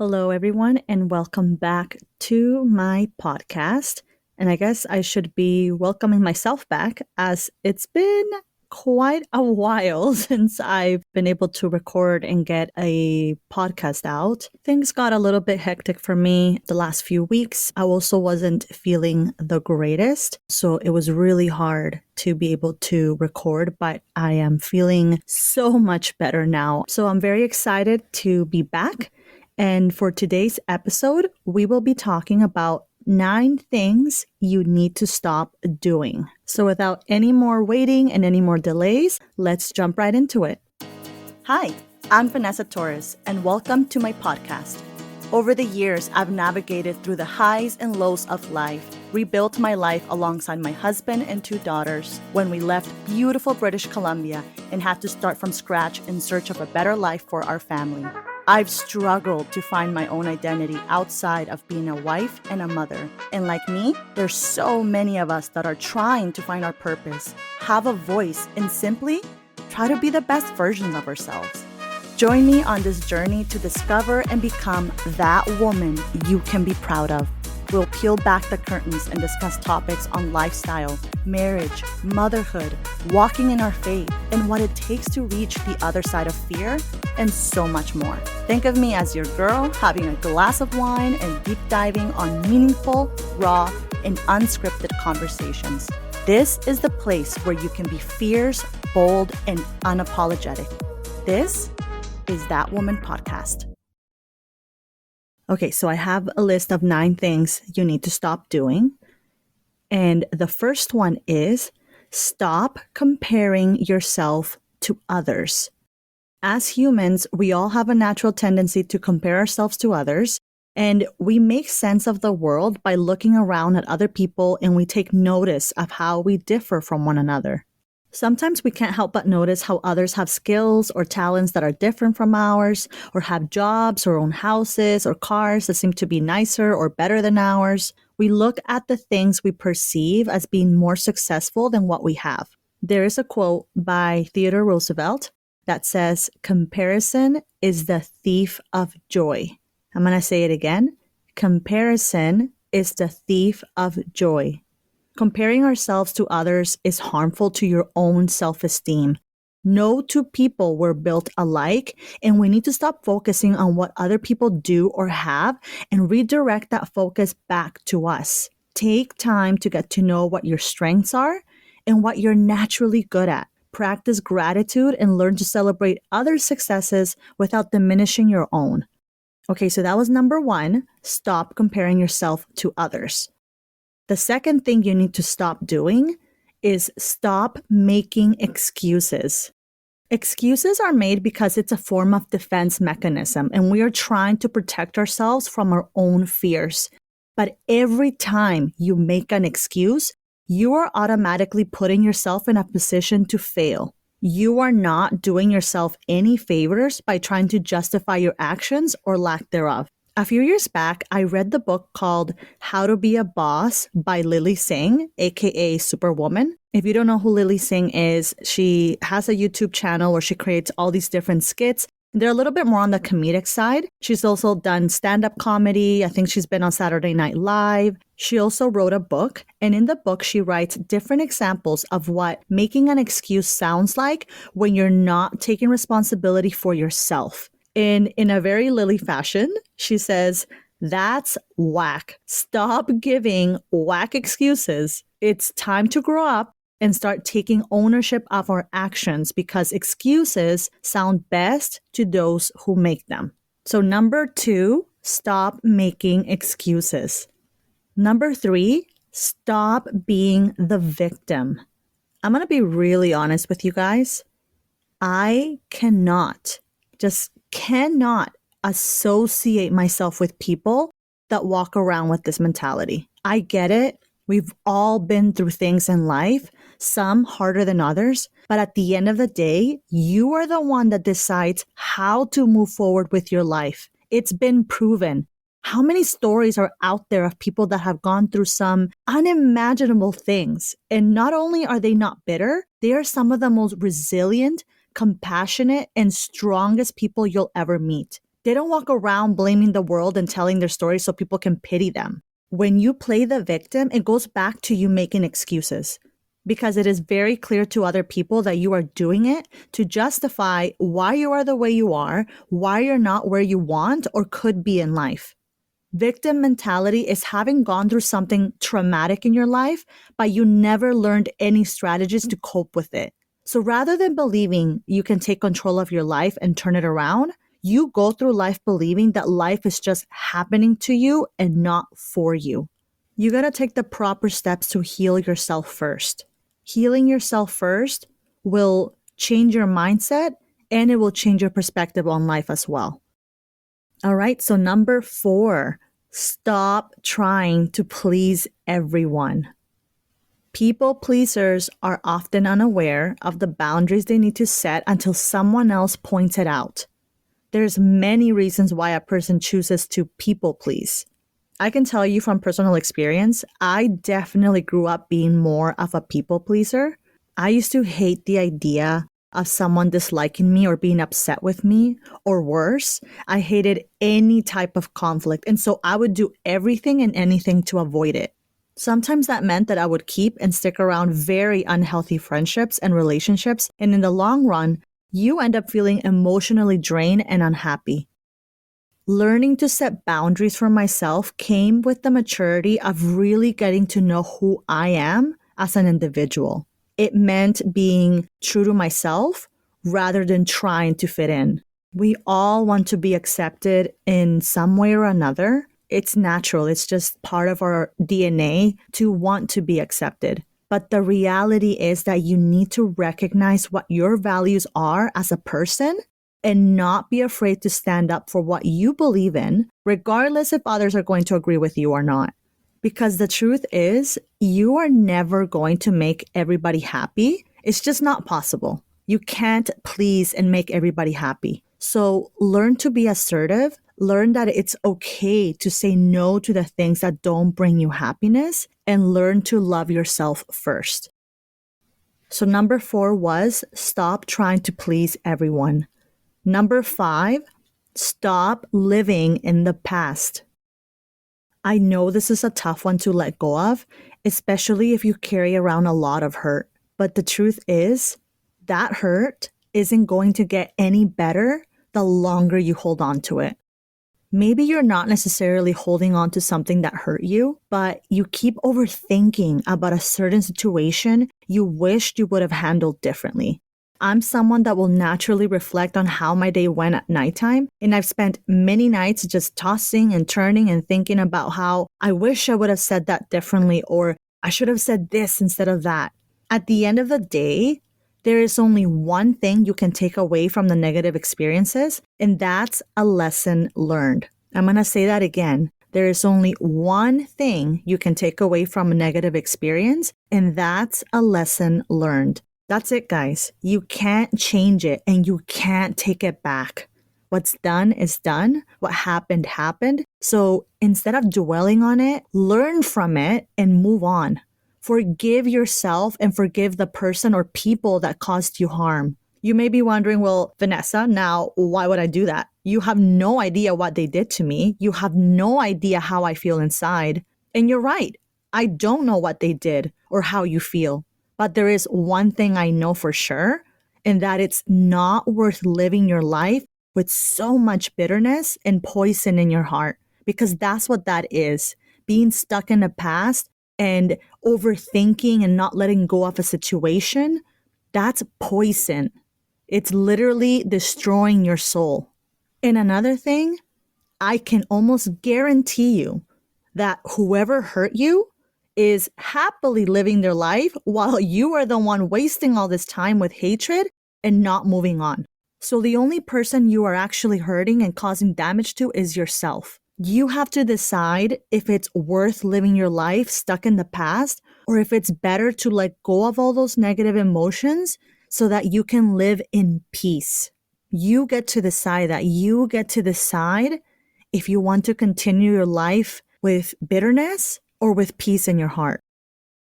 Hello, everyone, and welcome back to my podcast. And I guess I should be welcoming myself back as it's been quite a while since I've been able to record and get a podcast out. Things got a little bit hectic for me the last few weeks. I also wasn't feeling the greatest, so it was really hard to be able to record, but I am feeling so much better now. So I'm very excited to be back. And for today's episode, we will be talking about 9 things you need to stop doing. So without any more waiting and any more delays, let's jump right into it. Hi, I'm Vanessa Torres, and welcome to my podcast. Over the years, I've navigated through the highs and lows of life, rebuilt my life alongside my husband and 2 daughters when we left beautiful British Columbia and had to start from scratch in search of a better life for our family. I've struggled to find my own identity outside of being a wife and a mother. And like me, there's so many of us that are trying to find our purpose, have a voice, and simply try to be the best versions of ourselves. Join me on this journey to discover and become that woman you can be proud of. We'll peel back the curtains and discuss topics on lifestyle, marriage, motherhood, walking in our faith, and what it takes to reach the other side of fear, and so much more. Think of me as your girl having a glass of wine and deep diving on meaningful, raw, and unscripted conversations. This is the place where you can be fierce, bold, and unapologetic. This is That Woman Podcast. Okay, so I have a list of 9 things you need to stop doing. And the first one is stop comparing yourself to others. As humans, we all have a natural tendency to compare ourselves to others, and we make sense of the world by looking around at other people and we take notice of how we differ from one another. Sometimes we can't help but notice how others have skills or talents that are different from ours, or have jobs or own houses or cars that seem to be nicer or better than ours. We look at the things we perceive as being more successful than what we have. There is a quote by Theodore Roosevelt that says, "Comparison is the thief of joy." I'm going to say it again. Comparison is the thief of joy. Comparing ourselves to others is harmful to your own self-esteem. No 2 people were built alike, and we need to stop focusing on what other people do or have and redirect that focus back to us. Take time to get to know what your strengths are and what you're naturally good at. Practice gratitude and learn to celebrate others' successes without diminishing your own. Okay, so that was number 1. Stop comparing yourself to others. The second thing you need to stop doing is stop making excuses. Excuses are made because it's a form of defense mechanism, and we are trying to protect ourselves from our own fears. But every time you make an excuse, you are automatically putting yourself in a position to fail. You are not doing yourself any favors by trying to justify your actions or lack thereof. A few years back, I read the book called How to Be a Boss by Lily Singh, aka Superwoman. If you don't know who Lily Singh is, she has a YouTube channel where she creates all these different skits. They're a little bit more on the comedic side. She's also done stand-up comedy. I think she's been on Saturday Night Live. She also wrote a book, and in the book, she writes different examples of what making an excuse sounds like when you're not taking responsibility for yourself. In a very Lily fashion, she says, "That's whack. Stop giving whack excuses. It's time to grow up and start taking ownership of our actions because excuses sound best to those who make them." So number 2, stop making excuses. Number 3, stop being the victim. I'm going to be really honest with you guys. I cannot associate myself with people that walk around with this mentality. I get it. We've all been through things in life, some harder than others, but at the end of the day, you are the one that decides how to move forward with your life. It's been proven. How many stories are out there of people that have gone through some unimaginable things? And not only are they not bitter, they are some of the most resilient, compassionate, and strongest people you'll ever meet. They don't walk around blaming the world and telling their stories so people can pity them. When you play the victim, it goes back to you making excuses because it is very clear to other people that you are doing it to justify why you are the way you are, why you're not where you want or could be in life. Victim mentality is having gone through something traumatic in your life, but you never learned any strategies to cope with it. So rather than believing you can take control of your life and turn it around, you go through life believing that life is just happening to you and not for you. You gotta take the proper steps to heal yourself first. Healing yourself first will change your mindset and it will change your perspective on life as well. All right, so number 4, stop trying to please everyone. People pleasers are often unaware of the boundaries they need to set until someone else points it out. There's many reasons why a person chooses to people please. I can tell you from personal experience, I definitely grew up being more of a people pleaser. I used to hate the idea of someone disliking me or being upset with me, or worse, I hated any type of conflict. And so I would do everything and anything to avoid it. Sometimes that meant that I would keep and stick around very unhealthy friendships and relationships. And in the long run, you end up feeling emotionally drained and unhappy. Learning to set boundaries for myself came with the maturity of really getting to know who I am as an individual. It meant being true to myself rather than trying to fit in. We all want to be accepted in some way or another. It's natural. It's just part of our DNA to want to be accepted. But the reality is that you need to recognize what your values are as a person and not be afraid to stand up for what you believe in, regardless if others are going to agree with you or not. Because the truth is, you are never going to make everybody happy. It's just not possible. You can't please and make everybody happy. So learn to be assertive. Learn that it's okay to say no to the things that don't bring you happiness, and learn to love yourself first. So number 4 was stop trying to please everyone. Number 5, stop living in the past. I know this is a tough one to let go of, especially if you carry around a lot of hurt. But the truth is, that hurt isn't going to get any better the longer you hold on to it. Maybe you're not necessarily holding on to something that hurt you, but you keep overthinking about a certain situation you wished you would have handled differently. I'm someone that will naturally reflect on how my day went at nighttime, and I've spent many nights just tossing and turning and thinking about how I wish I would have said that differently, or I should have said this instead of that. At the end of the day, there is only one thing you can take away from the negative experiences, and that's a lesson learned. I'm going to say that again. There is only one thing you can take away from a negative experience, and that's a lesson learned. That's it, guys. You can't change it and you can't take it back. What's done is done. What happened, happened. So instead of dwelling on it, learn from it and move on. Forgive yourself and forgive the person or people that caused you harm. You may be wondering, well, Vanessa, now why would I do that? You have no idea what they did to me. You have no idea how I feel inside. And you're right. I don't know what they did or how you feel. But there is one thing I know for sure, and that it's not worth living your life with so much bitterness and poison in your heart, because that's what that is. Being stuck in the past and overthinking and not letting go of a situation, that's poison. It's literally destroying your soul. And another thing, I can almost guarantee you that whoever hurt you is happily living their life while you are the one wasting all this time with hatred and not moving on. So the only person you are actually hurting and causing damage to is yourself. You have to decide if it's worth living your life stuck in the past, or if it's better to let go of all those negative emotions so that you can live in peace. You get to decide that. You get to decide if you want to continue your life with bitterness or with peace in your heart.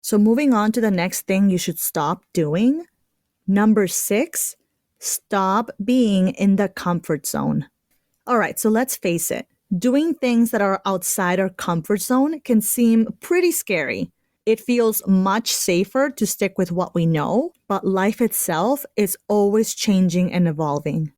So moving on to the next thing you should stop doing. Number 6, stop being in the comfort zone. All right, so let's face it. Doing things that are outside our comfort zone can seem pretty scary. It feels much safer to stick with what we know, but life itself is always changing and evolving.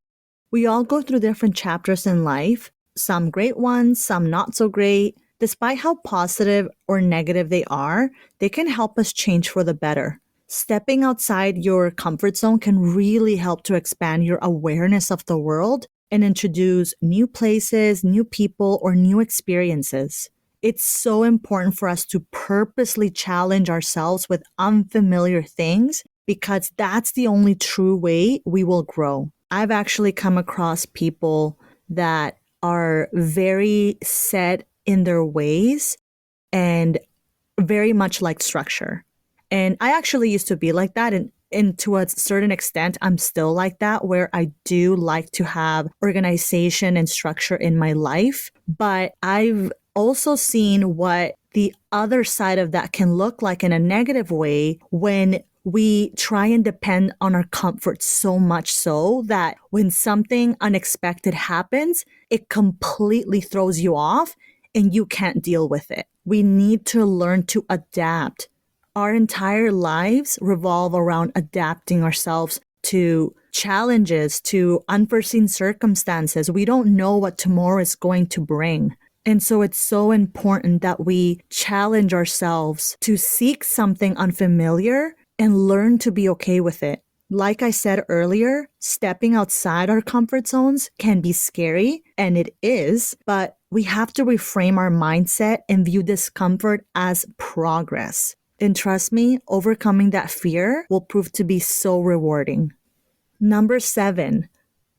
We all go through different chapters in life, some great ones, some not so great. Despite how positive or negative they are, they can help us change for the better. Stepping outside your comfort zone can really help to expand your awareness of the world and introduce new places, new people, or new experiences. It's so important for us to purposely challenge ourselves with unfamiliar things because that's the only true way we will grow. I've actually come across people that are very set in their ways and very much like structure. And I actually used to be like that. And to a certain extent, I'm still like that, where I do like to have organization and structure in my life. But I've also seen what the other side of that can look like in a negative way when we try and depend on our comfort so much so that when something unexpected happens, it completely throws you off and you can't deal with it. We need to learn to adapt. Our entire lives revolve around adapting ourselves to challenges, to unforeseen circumstances. We don't know what tomorrow is going to bring. And so it's so important that we challenge ourselves to seek something unfamiliar and learn to be okay with it. Like I said earlier, stepping outside our comfort zones can be scary, and it is, but we have to reframe our mindset and view discomfort as progress. And trust me, overcoming that fear will prove to be so rewarding. Number 7,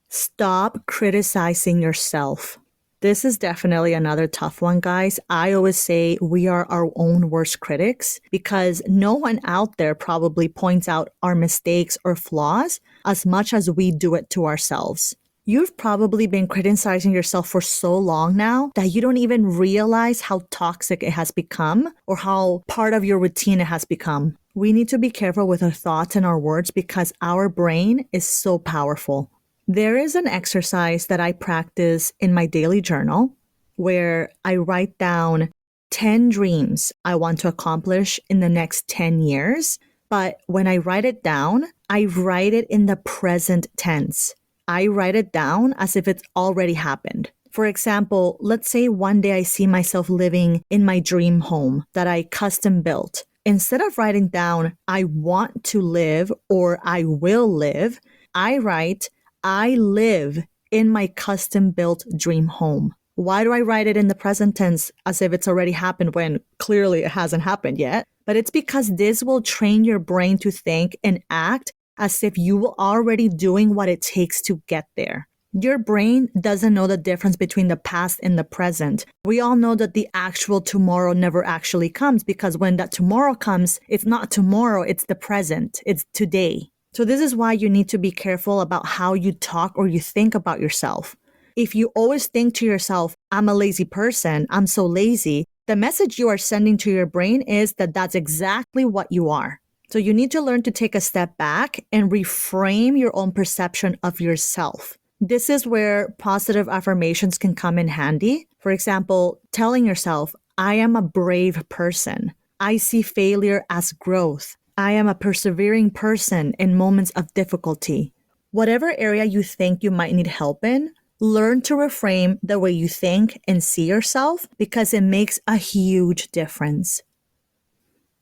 stop criticizing yourself. This is definitely another tough one, guys. I always say we are our own worst critics because no one out there probably points out our mistakes or flaws as much as we do it to ourselves. You've probably been criticizing yourself for so long now that you don't even realize how toxic it has become or how part of your routine it has become. We need to be careful with our thoughts and our words because our brain is so powerful. There is an exercise that I practice in my daily journal where I write down 10 dreams I want to accomplish in the next 10 years. But when I write it down, I write it in the present tense. I write it down as if it's already happened. For example, let's say one day I see myself living in my dream home that I custom built. Instead of writing down, I want to live or I will live, I write, I live in my custom built dream home. Why do I write it in the present tense as if it's already happened when clearly it hasn't happened yet? But it's because this will train your brain to think and act as if you were already doing what it takes to get there. Your brain doesn't know the difference between the past and the present. We all know that the actual tomorrow never actually comes because when that tomorrow comes, it's not tomorrow, it's the present, it's today. So this is why you need to be careful about how you talk or you think about yourself. If you always think to yourself, I'm a lazy person, I'm so lazy, the message you are sending to your brain is that that's exactly what you are. So you need to learn to take a step back and reframe your own perception of yourself. This is where positive affirmations can come in handy. For example, telling yourself, I am a brave person. I see failure as growth. I am a persevering person in moments of difficulty. Whatever area you think you might need help in, learn to reframe the way you think and see yourself because it makes a huge difference.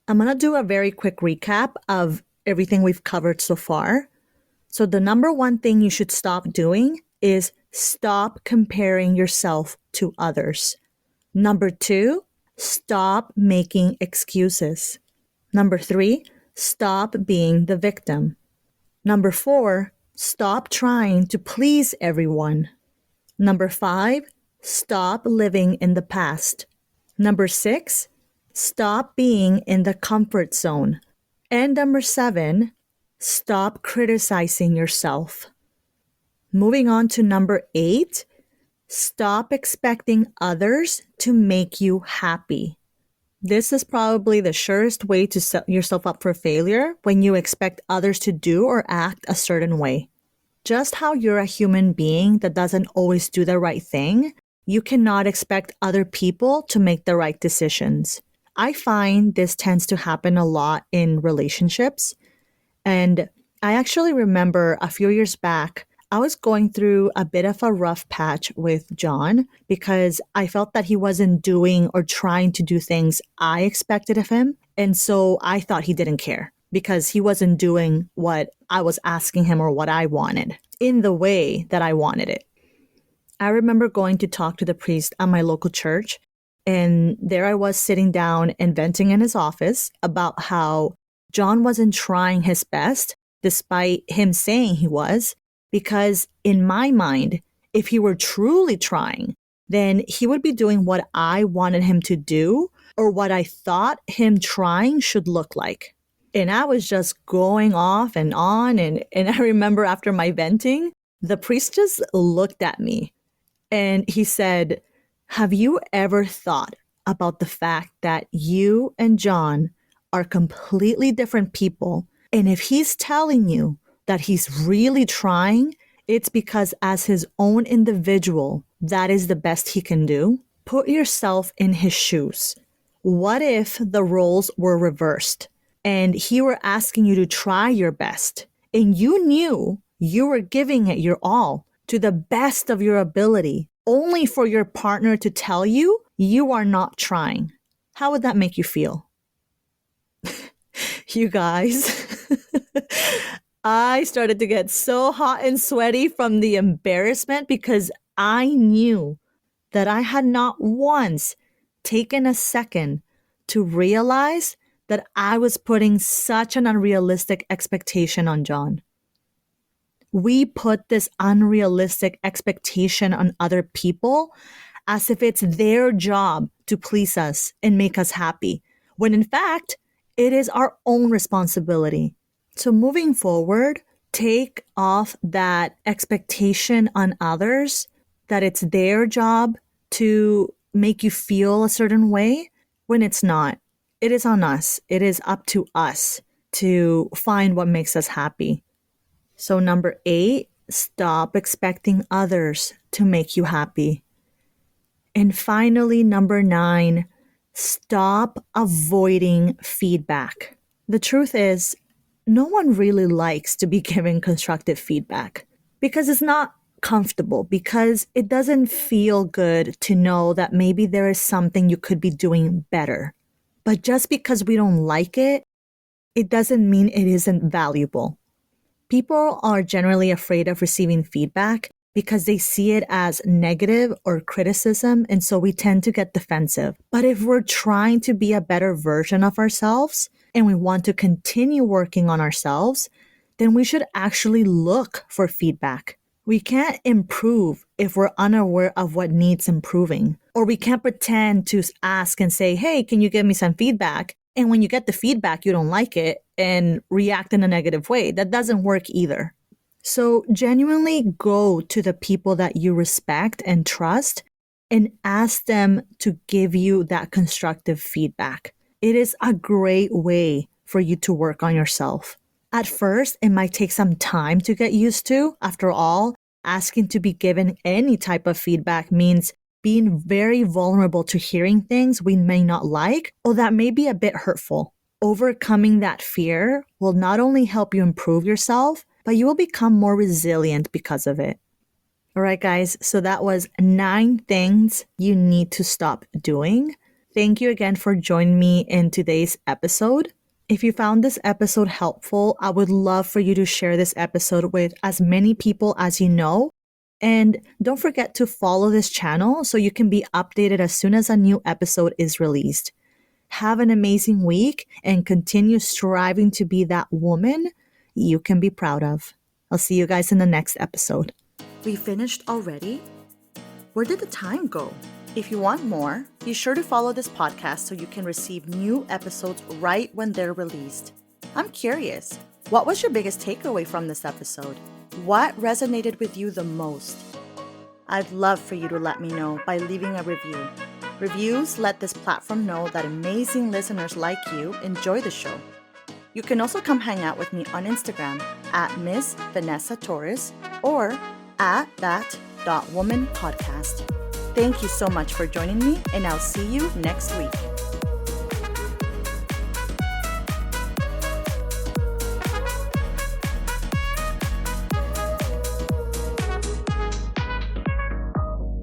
I'm going to do a very quick recap of everything we've covered so far. So the number one thing you should stop doing is stop comparing yourself to others. Number 2, stop making excuses. Number 3, stop being the victim. Number 4, stop trying to please everyone. Number 5, stop living in the past. Number 6, stop being in the comfort zone. And number 7, stop criticizing yourself. Moving on to number 8, stop expecting others to make you happy. This is probably the surest way to set yourself up for failure when you expect others to do or act a certain way. Just how you're a human being that doesn't always do the right thing, you cannot expect other people to make the right decisions. I find this tends to happen a lot in relationships. And I actually remember a few years back, I was going through a bit of a rough patch with John because I felt that he wasn't doing or trying to do things I expected of him. And so I thought he didn't care because he wasn't doing what I was asking him or what I wanted in the way that I wanted it. I remember going to talk to the priest at my local church, and there I was sitting down and venting in his office about how John wasn't trying his best, despite him saying he was, because in my mind, if he were truly trying, then he would be doing what I wanted him to do or what I thought him trying should look like. And I was just going off and on. And I remember after my venting, the priest just looked at me and he said, "Have you ever thought about the fact that you and John are completely different people? And if he's telling you that he's really trying, it's because as his own individual, that is the best he can do? Put yourself in his shoes. What if the roles were reversed and he were asking you to try your best and you knew you were giving it your all to the best of your ability, only for your partner to tell you you are not trying? How would that make you feel?" You guys, I started to get so hot and sweaty from the embarrassment because I knew that I had not once taken a second to realize that I was putting such an unrealistic expectation on John. We put this unrealistic expectation on other people as if it's their job to please us and make us happy, when in fact, it is our own responsibility. So moving forward, take off that expectation on others that it's their job to make you feel a certain way when it's not. It is on us. It is up to us to find what makes us happy. So number 8, stop expecting others to make you happy. And finally, number 9, stop avoiding feedback. The truth is, no one really likes to be given constructive feedback because it's not comfortable, because it doesn't feel good to know that maybe there is something you could be doing better. But just because we don't like it, it doesn't mean it isn't valuable. People are generally afraid of receiving feedback because they see it as negative or criticism, and so we tend to get defensive. But if we're trying to be a better version of ourselves and we want to continue working on ourselves, then we should actually look for feedback. We can't improve if we're unaware of what needs improving, or we can't pretend to ask and say, "Hey, can you give me some feedback?" And when you get the feedback, you don't like it and react in a negative way. That doesn't work either. So genuinely go to the people that you respect and trust and ask them to give you that constructive feedback. It is a great way for you to work on yourself. At first, it might take some time to get used to. After all, asking to be given any type of feedback means being very vulnerable to hearing things we may not like or that may be a bit hurtful. Overcoming that fear will not only help you improve yourself, but you will become more resilient because of it. All right, guys, so that was 9 things you need to stop doing. Thank you again for joining me in today's episode. If you found this episode helpful, I would love for you to share this episode with as many people as you know. And don't forget to follow this channel so you can be updated as soon as a new episode is released. Have an amazing week and continue striving to be that woman you can be proud of. I'll see you guys in the next episode. We finished already? Where did the time go? If you want more, be sure to follow this podcast so you can receive new episodes right when they're released. I'm curious, what was your biggest takeaway from this episode? What resonated with you the most? I'd love for you to let me know by leaving a review. Reviews let this platform know that amazing listeners like you enjoy the show. You can also come hang out with me on Instagram at Miss Vanessa Torres or at that.womanpodcast. Thank you so much for joining me, and I'll see you next week.